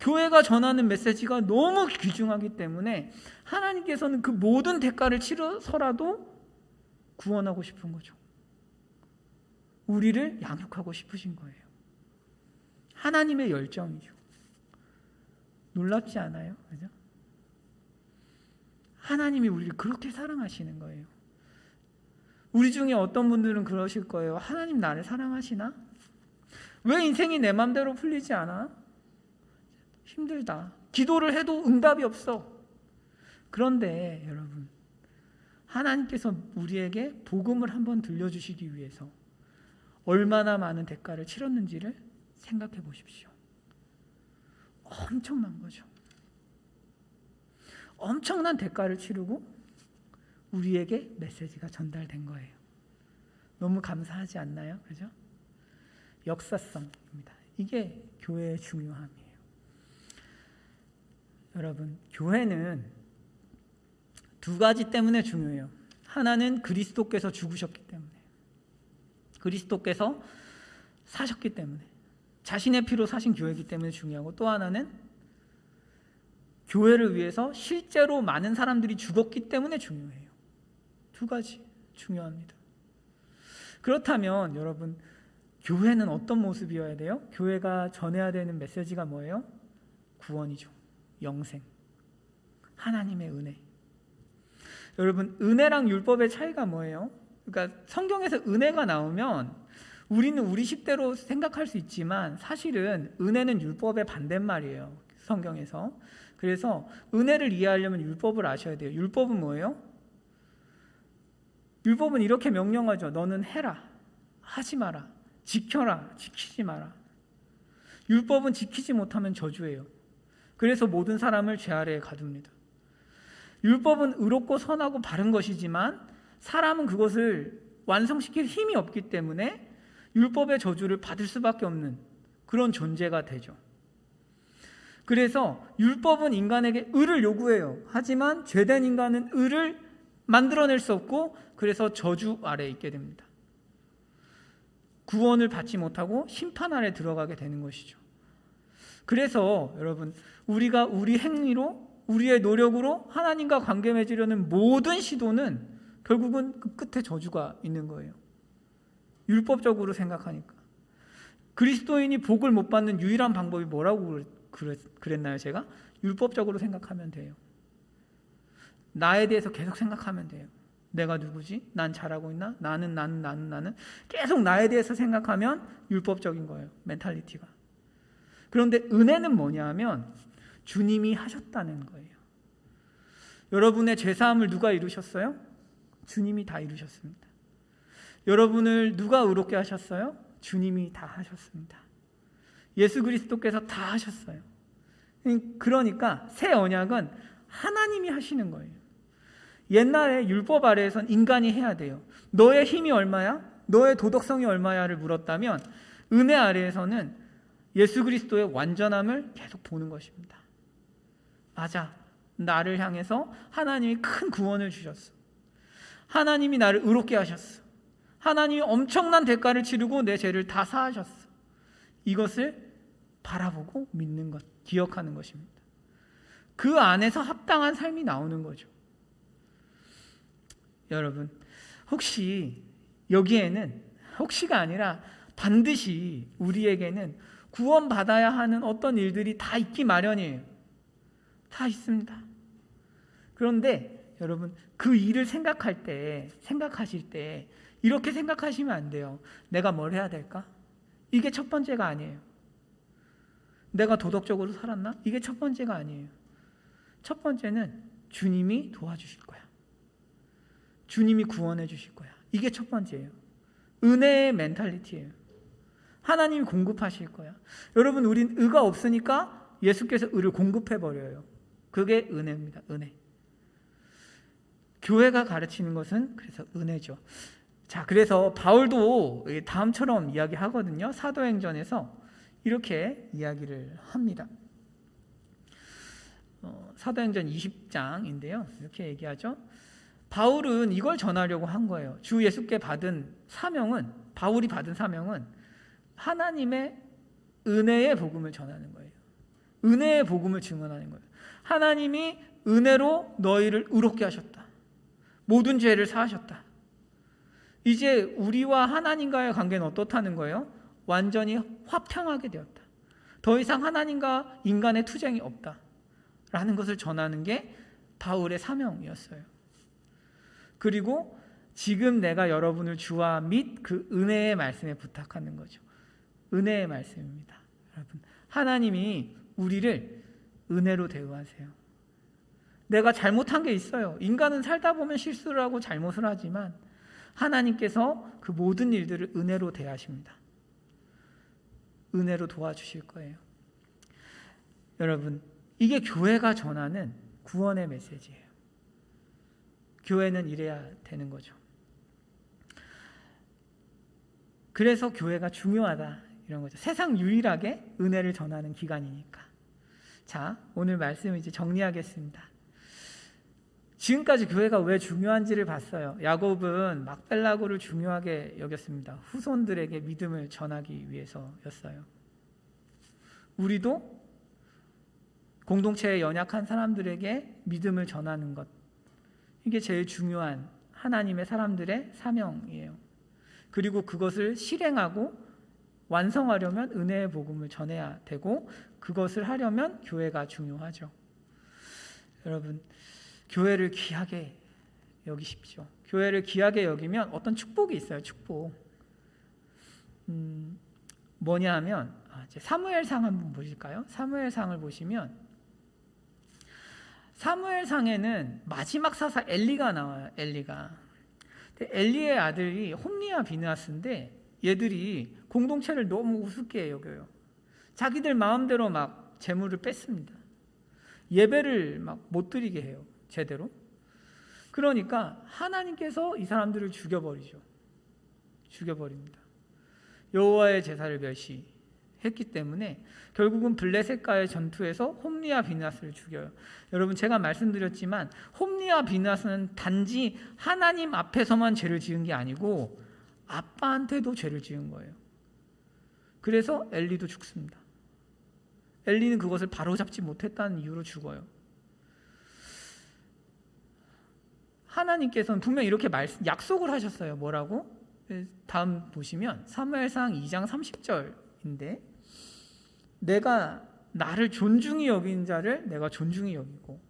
교회가 전하는 메시지가 너무 귀중하기 때문에 하나님께서는 그 모든 대가를 치러서라도 구원하고 싶은 거죠. 우리를 양육하고 싶으신 거예요. 하나님의 열정이죠. 놀랍지 않아요? 그죠? 하나님이 우리를 그렇게 사랑하시는 거예요. 우리 중에 어떤 분들은 그러실 거예요. 하나님 나를 사랑하시나? 왜 인생이 내 맘대로 풀리지 않아? 힘들다. 기도를 해도 응답이 없어. 그런데 여러분, 하나님께서 우리에게 복음을 한번 들려주시기 위해서 얼마나 많은 대가를 치렀는지를 생각해 보십시오. 엄청난 거죠. 엄청난 대가를 치르고 우리에게 메시지가 전달된 거예요. 너무 감사하지 않나요? 그죠? 역사성입니다. 이게 교회의 중요함이에요. 여러분, 교회는 두 가지 때문에 중요해요. 하나는 그리스도께서 죽으셨기 때문에, 그리스도께서 사셨기 때문에, 자신의 피로 사신 교회이기 때문에 중요하고, 또 하나는 교회를 위해서 실제로 많은 사람들이 죽었기 때문에 중요해요. 두 가지 중요합니다. 그렇다면 여러분, 교회는 어떤 모습이어야 돼요? 교회가 전해야 되는 메시지가 뭐예요? 구원이죠. 영생, 하나님의 은혜. 여러분, 은혜랑 율법의 차이가 뭐예요? 그러니까 성경에서 은혜가 나오면 우리는 우리 식대로 생각할 수 있지만 사실은 은혜는 율법의 반대말이에요. 성경에서. 그래서 은혜를 이해하려면 율법을 아셔야 돼요. 율법은 뭐예요? 율법은 이렇게 명령하죠. 너는 해라, 하지 마라, 지켜라, 지키지 마라. 율법은 지키지 못하면 저주예요. 그래서 모든 사람을 죄 아래에 가둡니다. 율법은 의롭고 선하고 바른 것이지만 사람은 그것을 완성시킬 힘이 없기 때문에 율법의 저주를 받을 수밖에 없는 그런 존재가 되죠. 그래서 율법은 인간에게 의를 요구해요. 하지만 죄된 인간은 의를 만들어낼 수 없고 그래서 저주 아래에 있게 됩니다. 구원을 받지 못하고 심판 아래 들어가게 되는 것이죠. 그래서 여러분, 우리가 우리 행위로, 우리의 노력으로 하나님과 관계 맺으려는 모든 시도는 결국은 그 끝에 저주가 있는 거예요. 율법적으로 생각하니까. 그리스도인이 복을 못 받는 유일한 방법이 뭐라고 그랬나요? 제가? 율법적으로 생각하면 돼요. 나에 대해서 계속 생각하면 돼요. 내가 누구지? 난 잘하고 있나? 나는 계속 나에 대해서 생각하면 율법적인 거예요. 멘탈리티가. 그런데 은혜는 뭐냐 하면 주님이 하셨다는 거예요. 여러분의 죄사함을 누가 이루셨어요? 주님이 다 이루셨습니다. 여러분을 누가 의롭게 하셨어요? 주님이 다 하셨습니다. 예수 그리스도께서 다 하셨어요. 그러니까 새 언약은 하나님이 하시는 거예요. 옛날에 율법 아래에선 인간이 해야 돼요. 너의 힘이 얼마야? 너의 도덕성이 얼마야를 물었다면 은혜 아래에서는 예수 그리스도의 완전함을 계속 보는 것입니다. 맞아. 나를 향해서 하나님이 큰 구원을 주셨어. 하나님이 나를 의롭게 하셨어. 하나님이 엄청난 대가를 치르고 내 죄를 다 사하셨어. 이것을 바라보고 믿는 것, 기억하는 것입니다. 그 안에서 합당한 삶이 나오는 거죠. 여러분, 혹시 여기에는 혹시가 아니라 반드시 우리에게는 구원받아야 하는 어떤 일들이 다 있기 마련이에요. 다 있습니다. 그런데 여러분, 그 일을 생각하실 때 이렇게 생각하시면 안 돼요. 내가 뭘 해야 될까? 이게 첫 번째가 아니에요. 내가 도덕적으로 살았나? 이게 첫 번째가 아니에요. 첫 번째는 주님이 도와주실 거야. 주님이 구원해 주실 거야. 이게 첫 번째예요. 은혜의 멘탈리티예요. 하나님이 공급하실 거야. 여러분, 우린 의가 없으니까 예수께서 의를 공급해 버려요. 그게 은혜입니다. 은혜. 교회가 가르치는 것은 그래서 은혜죠. 자, 그래서 바울도 다음처럼 이야기하거든요. 사도행전에서 이렇게 이야기를 합니다. 사도행전 20장인데요. 이렇게 얘기하죠. 바울은 이걸 전하려고 한 거예요. 주 예수께 받은 사명은, 바울이 받은 사명은 하나님의 은혜의 복음을 전하는 거예요. 은혜의 복음을 증언하는 거예요. 하나님이 은혜로 너희를 의롭게 하셨다. 모든 죄를 사하셨다. 이제 우리와 하나님과의 관계는 어떻다는 거예요? 완전히 화평하게 되었다. 더 이상 하나님과 인간의 투쟁이 없다. 라는 것을 전하는 게 바울의 사명이었어요. 그리고 지금 내가 여러분을 주와 및 그 은혜의 말씀에 부탁하는 거죠. 은혜의 말씀입니다. 여러분, 하나님이 우리를 은혜로 대우하세요. 내가 잘못한 게 있어요. 인간은 살다 보면 실수를 하고 잘못을 하지만 하나님께서 그 모든 일들을 은혜로 대하십니다. 은혜로 도와주실 거예요. 여러분, 이게 교회가 전하는 구원의 메시지예요. 교회는 이래야 되는 거죠. 그래서 교회가 중요하다 이런 거죠. 세상 유일하게 은혜를 전하는 기관이니까. 자, 오늘 말씀을 이제 정리하겠습니다. 지금까지 교회가 왜 중요한지를 봤어요. 야곱은 막벨라고를 중요하게 여겼습니다. 후손들에게 믿음을 전하기 위해서였어요. 우리도 공동체에 연약한 사람들에게 믿음을 전하는 것, 이게 제일 중요한 하나님의 사람들의 사명이에요. 그리고 그것을 실행하고 완성하려면 은혜의 복음을 전해야 되고, 그것을 하려면 교회가 중요하죠. 여러분, 교회를 귀하게 여기십시오. 교회를 귀하게 여기면 어떤 축복이 있어요. 축복. 뭐냐 하면 이제 사무엘상 한번 보실까요? 사무엘상을 보시면 사무엘상에는 마지막 사사 엘리가 나와요. 엘리가. 엘리의 아들이 홈리와 비느하스인데 얘들이 공동체를 너무 우습게 여겨요. 자기들 마음대로 막 재물을 뺐습니다. 예배를 막 못 드리게 해요. 제대로. 그러니까 하나님께서 이 사람들을 죽여버리죠. 죽여버립니다. 여호와의 제사를 멸시했기 때문에 결국은 블레셋과의 전투에서 홈리와 비느하스를 죽여요. 여러분, 제가 말씀드렸지만 홈리와 비느하스는 단지 하나님 앞에서만 죄를 지은 게 아니고 아빠한테도 죄를 지은 거예요. 그래서 엘리도 죽습니다. 엘리는 그것을 바로잡지 못했다는 이유로 죽어요. 하나님께서는 분명히 이렇게 약속을 하셨어요. 뭐라고? 다음 보시면 사무엘상 2장 30절인데 내가 나를 존중히 여긴 자를 내가 존중히 여기고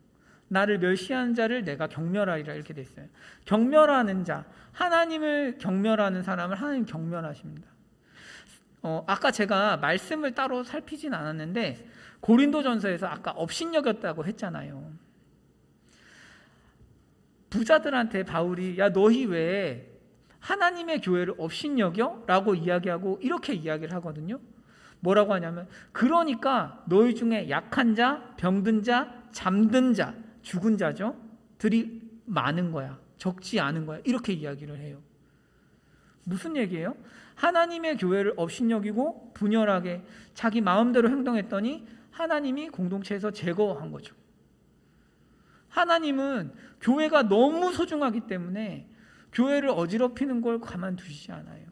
나를 멸시하는 자를 내가 경멸하리라, 이렇게 돼 있어요. 경멸하는 자, 하나님을 경멸하는 사람을 하나님 경멸하십니다. 아까 제가 말씀을 따로 살피진 않았는데 고린도전서에서 아까 업신여겼다고 했잖아요. 부자들한테 바울이 야 너희 왜 하나님의 교회를 업신여겨? 라고 이야기하고 이렇게 이야기를 하거든요. 뭐라고 하냐면 그러니까 너희 중에 약한 자, 병든 자, 잠든 자, 죽은 자죠 들이 많은 거야. 적지 않은 거야. 이렇게 이야기를 해요. 무슨 얘기예요? 하나님의 교회를 업신여기고 분열하게 자기 마음대로 행동했더니 하나님이 공동체에서 제거한 거죠. 하나님은 교회가 너무 소중하기 때문에 교회를 어지럽히는 걸 가만두시지 않아요.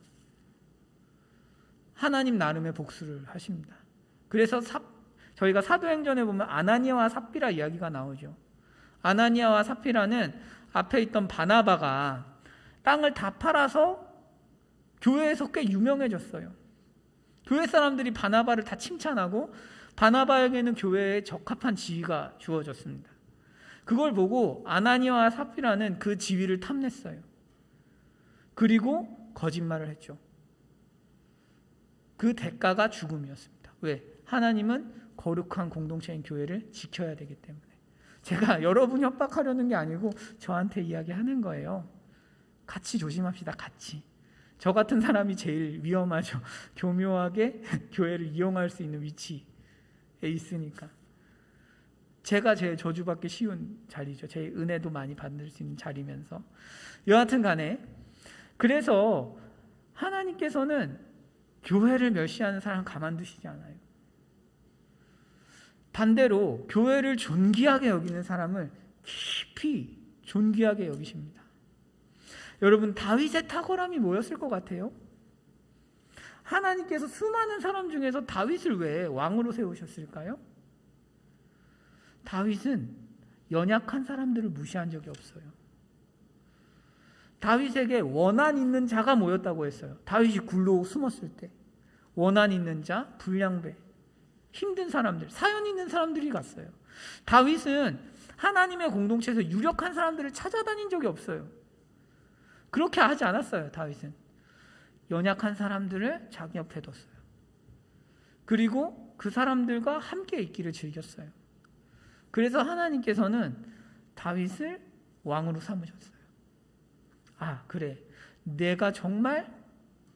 하나님 나름의 복수를 하십니다. 그래서 저희가 사도행전에 보면 아나니아와 삽비라 이야기가 나오죠. 아나니아와 삽비라는 앞에 있던 바나바가 땅을 다 팔아서 교회에서 꽤 유명해졌어요. 교회 사람들이 바나바를 다 칭찬하고 바나바에게는 교회에 적합한 지위가 주어졌습니다. 그걸 보고 아나니아와 삽비라는 그 지위를 탐냈어요. 그리고 거짓말을 했죠. 그 대가가 죽음이었습니다. 왜? 하나님은 거룩한 공동체인 교회를 지켜야 되기 때문에. 제가 여러분 협박하려는 게 아니고 저한테 이야기하는 거예요. 같이 조심합시다. 같이. 저 같은 사람이 제일 위험하죠. 교묘하게 교회를 이용할 수 있는 위치에 있으니까. 제가 제일 저주받기 쉬운 자리죠. 제 은혜도 많이 받을 수 있는 자리면서. 여하튼 간에 그래서 하나님께서는 교회를 멸시하는 사람 가만두시지 않아요. 반대로 교회를 존귀하게 여기는 사람을 깊이 존귀하게 여기십니다. 여러분, 다윗의 탁월함이 뭐였을 것 같아요? 하나님께서 수많은 사람 중에서 다윗을 왜 왕으로 세우셨을까요? 다윗은 연약한 사람들을 무시한 적이 없어요. 다윗에게 원한 있는 자가 모였다고 했어요. 다윗이 굴로 숨었을 때 원한 있는 자, 불량배, 힘든 사람들, 사연 있는 사람들이 갔어요. 다윗은 하나님의 공동체에서 유력한 사람들을 찾아다닌 적이 없어요. 그렇게 하지 않았어요. 다윗은 연약한 사람들을 자기 옆에 뒀어요. 그리고 그 사람들과 함께 있기를 즐겼어요. 그래서 하나님께서는 다윗을 왕으로 삼으셨어요. 아, 그래, 내가 정말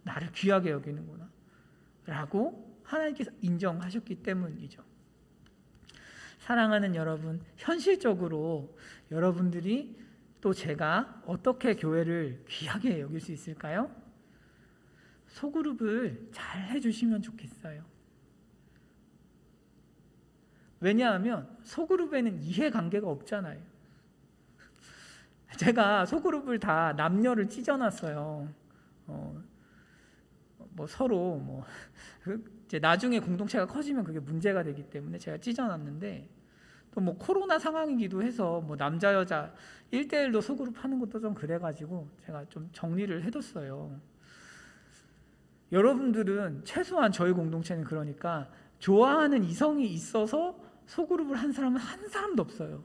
나를 귀하게 여기는구나 라고 하나님께서 인정하셨기 때문이죠. 사랑하는 여러분, 현실적으로 여러분들이 또 제가 어떻게 교회를 귀하게 여길 수 있을까요? 소그룹을 잘 해주시면 좋겠어요. 왜냐하면 소그룹에는 이해관계가 없잖아요. 제가 소그룹을 다 남녀를 찢어놨어요. 뭐 서로 이제 나중에 공동체가 커지면 그게 문제가 되기 때문에 제가 찢어놨는데, 또 뭐 코로나 상황이기도 해서 뭐 남자 여자 1대1로 소그룹 하는 것도 좀 그래가지고 제가 좀 정리를 해뒀어요. 여러분들은 최소한 저희 공동체는 그러니까 좋아하는 이성이 있어서 소그룹을 한 사람은 한 사람도 없어요.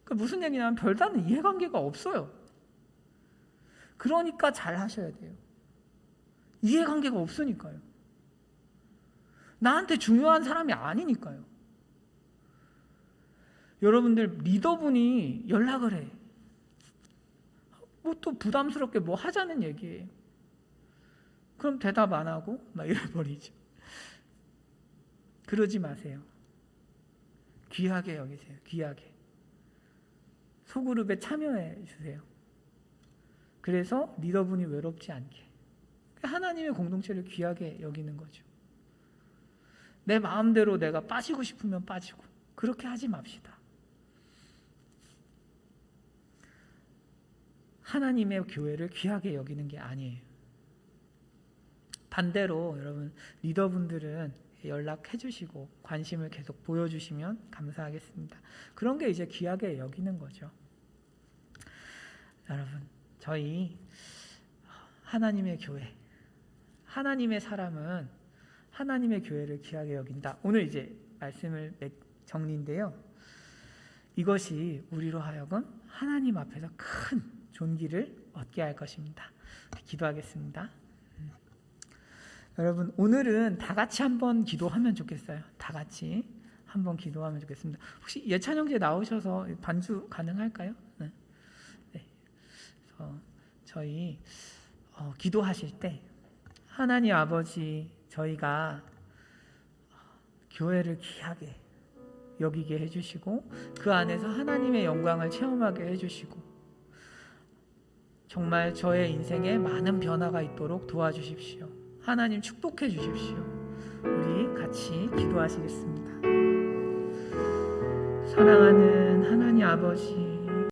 그러니까 무슨 얘기냐면 별다른 이해관계가 없어요. 그러니까 잘 하셔야 돼요. 이해관계가 없으니까요. 나한테 중요한 사람이 아니니까요. 여러분들 리더분이 연락을 해. 뭐 또 부담스럽게 뭐 하자는 얘기예요. 그럼 대답 안 하고 막 이래버리죠. 그러지 마세요. 귀하게 여기세요. 귀하게. 소그룹에 참여해 주세요. 그래서 리더분이 외롭지 않게. 하나님의 공동체를 귀하게 여기는 거죠. 내 마음대로 내가 빠지고 싶으면 빠지고 그렇게 하지 맙시다. 하나님의 교회를 귀하게 여기는 게 아니에요. 반대로 여러분 리더분들은 연락해 주시고 관심을 계속 보여주시면 감사하겠습니다. 그런 게 이제 귀하게 여기는 거죠. 여러분, 저희 하나님의 교회, 하나님의 사람은 하나님의 교회를 귀하게 여긴다. 오늘 이제 말씀을 정리인데요. 이것이 우리로 하여금 하나님 앞에서 큰 존귀를 얻게 할 것입니다. 기도하겠습니다. 여러분, 오늘은 다 같이 한번 기도하면 좋겠어요. 다 같이 한번 기도하면 좋겠습니다. 혹시 예찬 형제 나오셔서 반주 가능할까요? 네. 그래서 저희 기도하실 때 하나님 아버지, 저희가 교회를 귀하게 여기게 해주시고 그 안에서 하나님의 영광을 체험하게 해주시고 정말 저의 인생에 많은 변화가 있도록 도와주십시오. 하나님 축복해 주십시오. 우리 같이 기도하시겠습니다. 사랑하는 하나님 아버지,